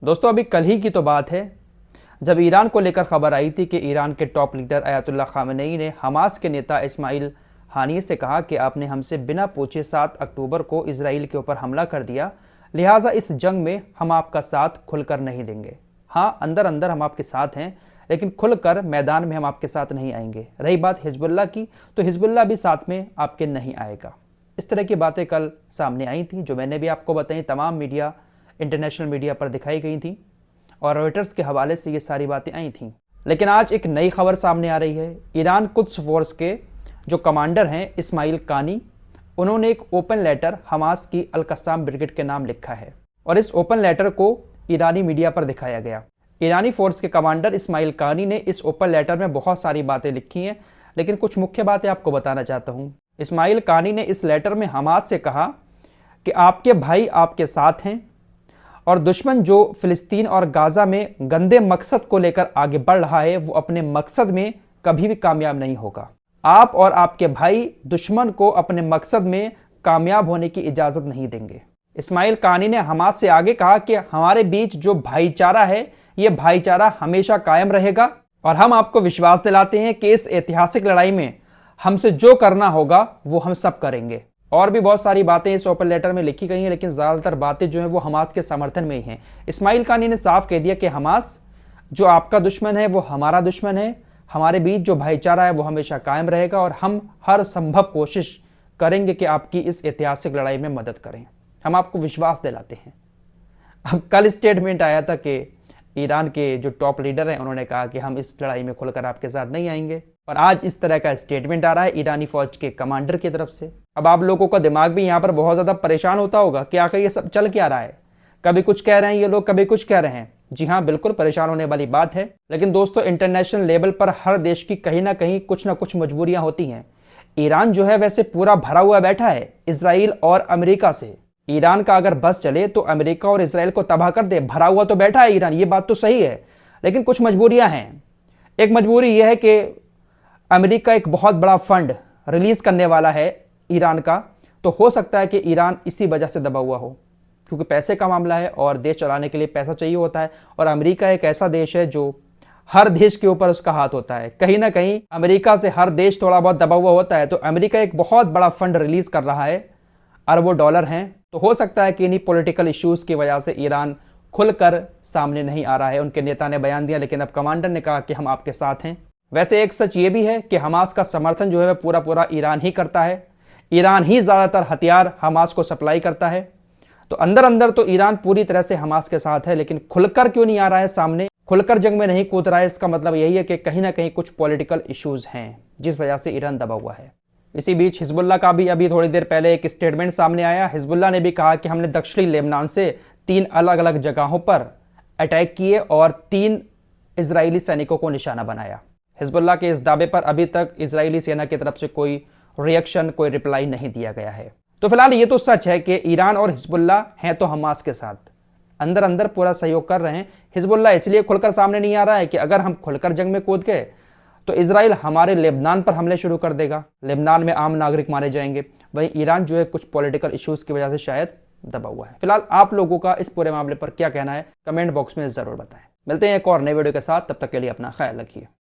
दोस्तों अभी कल ही की तो बात है जब ईरान को लेकर खबर आई थी कि ईरान के टॉप लीडर अयातुल्ला खामेनेई ने हमास के नेता इस्माइल हानिये से कहा कि आपने हमसे बिना पूछे 7 अक्टूबर को इजराइल के ऊपर हमला कर दिया, लिहाजा इस जंग में हम आपका साथ खुलकर नहीं देंगे। हाँ, अंदर अंदर हम आपके साथ हैं, लेकिन खुलकर मैदान में हम आपके साथ नहीं आएंगे। रही बात हिजबुल्लाह की, तो हिजबुल्लाह भी साथ में आपके नहीं आएगा। इस तरह की बातें कल सामने आई थी, जो मैंने भी आपको बताई। तमाम मीडिया, इंटरनेशनल मीडिया पर दिखाई गई थी और रॉयटर्स के हवाले से ये सारी बातें आई थीं। लेकिन आज एक नई खबर सामने आ रही है। ईरान कुद्स फोर्स के जो कमांडर हैं इस्माइल कानी, उन्होंने एक ओपन लेटर हमास की अल-कस्साम ब्रिगेड के नाम लिखा है और इस ओपन लेटर को ईरानी मीडिया पर दिखाया गया। ईरानी फोर्स के कमांडर इस्माइल कानी ने इस ओपन लेटर में बहुत सारी बातें लिखी हैं, लेकिन कुछ मुख्य बातें आपको बताना चाहता हूँ। इस्माइल कानी ने इस लेटर में हमास से कहा कि आपके भाई आपके साथ हैं और दुश्मन जो फिलिस्तीन और गाज़ा में गंदे मकसद को लेकर आगे बढ़ रहा है वो अपने मकसद में कभी भी कामयाब नहीं होगा। आप और आपके भाई दुश्मन को अपने मकसद में कामयाब होने की इजाज़त नहीं देंगे। इस्माइल कानी ने हमास से आगे कहा कि हमारे बीच जो भाईचारा है ये भाईचारा हमेशा कायम रहेगा और हम आपको विश्वास दिलाते हैं कि इस ऐतिहासिक लड़ाई में हमसे जो करना होगा वो हम सब करेंगे। और भी बहुत सारी बातें इस ओपन लेटर में लिखी गई हैं, लेकिन ज़्यादातर बातें जो हैं वो हमास के समर्थन में ही हैं। इस्माइल कानी ने साफ कह दिया कि हमास जो आपका दुश्मन है वो हमारा दुश्मन है, हमारे बीच जो भाईचारा है वो हमेशा कायम रहेगा और हम हर संभव कोशिश करेंगे कि आपकी इस ऐतिहासिक लड़ाई में मदद करें। हम आपको विश्वास दिलाते हैं। अब कल स्टेटमेंट आया था कि ईरान के जो टॉप लीडर हैं उन्होंने कहा कि हम इस लड़ाई में खुलकर आपके साथ नहीं आएंगे, और आज इस तरह का स्टेटमेंट आ रहा है ईरानी फौज के कमांडर की तरफ से। अब आप लोगों का दिमाग भी यहाँ पर बहुत ज़्यादा परेशान होता होगा कि आखिर ये सब चल क्या रहा है। कभी कुछ कह रहे हैं ये लोग, कभी कुछ कह रहे हैं। जी हाँ, बिल्कुल परेशान होने वाली बात है। लेकिन दोस्तों, इंटरनेशनल लेवल पर हर देश की कहीं ना कहीं कुछ ना कुछ मजबूरियां होती हैं। ईरान जो है वैसे पूरा भरा हुआ बैठा है इजराइल और अमेरिका से। ईरान का अगर बस चले तो अमेरिका और इसराइल को तबाह कर दे। भरा हुआ तो बैठा है ईरान, ये बात तो सही है, लेकिन कुछ मजबूरियां हैं। एक मजबूरी यह है कि अमेरिका एक बहुत बड़ा फंड रिलीज करने वाला है ईरान का, तो हो सकता है कि ईरान इसी वजह से दबा हुआ हो, क्योंकि पैसे का मामला है और देश चलाने के लिए पैसा चाहिए होता है। और अमेरिका एक ऐसा देश है जो हर देश के ऊपर उसका हाथ होता है। कहीं ना कहीं अमेरिका से हर देश थोड़ा बहुत दबा हुआ होता है। तो अमेरिका एक बहुत बड़ा फंड रिलीज कर रहा है, अरबों डॉलर हैं। तो हो सकता है कि इन्हीं पॉलिटिकल इश्यूज की वजह से ईरान खुलकर सामने नहीं आ रहा है। उनके नेता ने बयान दिया, लेकिन अब कमांडर ने कहा कि हम आपके साथ हैं। वैसे एक सच ये भी है कि हमास का समर्थन जो है वह पूरा पूरा ईरान ही करता है। ईरान ही ज़्यादातर हथियार हमास को सप्लाई करता है। तो अंदर अंदर तो ईरान पूरी तरह से हमास के साथ है, लेकिन खुलकर क्यों नहीं आ रहा है सामने, खुलकर जंग में नहीं कूद रहा है? इसका मतलब यही है कि कहीं ना कहीं कुछ पॉलिटिकल इश्यूज हैं जिस वजह से ईरान दबा हुआ है। इसी बीच हिजबुल्लाह का भी अभी थोड़ी देर पहले एक स्टेटमेंट सामने आया। हिजबुल्लाह ने भी कहा कि हमने दक्षिणी लेबनान से 3 अलग अलग जगहों पर अटैक किए और 3 इजरायली सैनिकों को निशाना बनाया। हिजबुल्लाह के इस दावे पर अभी तक इजरायली सेना की तरफ से कोई रिएक्शन, कोई रिप्लाई नहीं दिया गया है। तो फिलहाल ये तो सच है कि ईरान और हिजबुल्लाह हैं तो हमास के साथ, अंदर अंदर पूरा सहयोग कर रहे हैं। हिजबुल्लाह इसलिए खुलकर सामने नहीं आ रहा है कि अगर हम खुलकर जंग में कूद गए तो इजराइल हमारे लेबनान पर हमले शुरू कर देगा, लेबनान में आम नागरिक मारे जाएंगे। वहीं ईरान जो है कुछ पॉलिटिकल इश्यूज की वजह से शायद दबा हुआ है। फिलहाल आप लोगों का इस पूरे मामले पर क्या कहना है, कमेंट बॉक्स में जरूर बताएं। मिलते हैं एक और नए वीडियो के साथ, तब तक के लिए अपना ख्याल रखिए।